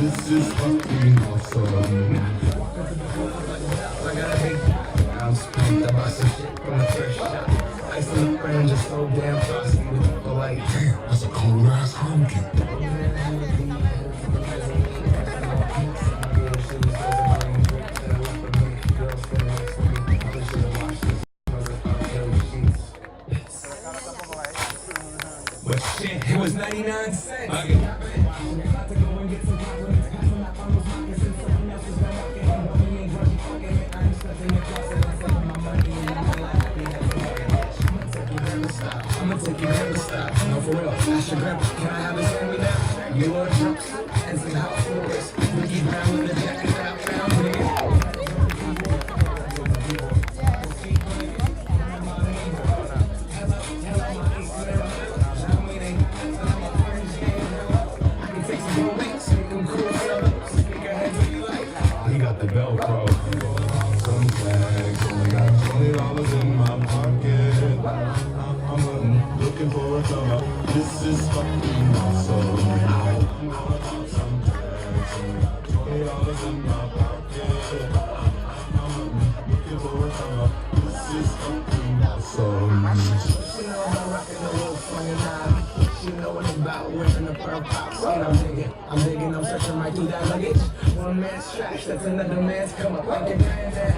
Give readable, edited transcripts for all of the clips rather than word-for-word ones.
This is fucking awesome. I got a big I'm spent up on some shit from the first shot. Ice on the friend just so damn frosty with people like, damn, that's a cold ass honky. But shit, it was 99 cents. I'ma take your grandma stop. No, for real, ask your grandma, can I have this hand me now? You want jumps and some house chorus. Ricky Brown with a jacket that I found, nigga. I can take some more links, some cool fellows. Stick your heads where you like. He got the Velcro. Some flags, only got $20 in my pocket. I'm looking for a come up. This is fucking awesome. Some flags, only got $20 in my pocket. I'm looking for a come up. This is fucking awesome. She know about rocking the little 29. She know what it's about wearing the pearl pops. And I'm digging, I'm searching right through that luggage. One man's trash, that's another man's come up. Like your granddad.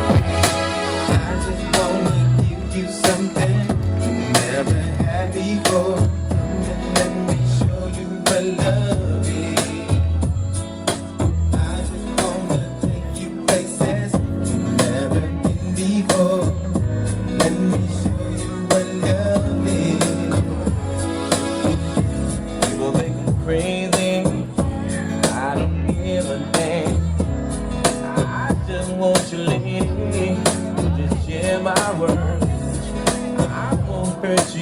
I just wanna give you something you never had before. Let me show you what love is. I just wanna take you places you never been before. Let me show you what love is. People think I'm crazy, I don't give a damn. I just want you, lady, to just share my words. I won't hurt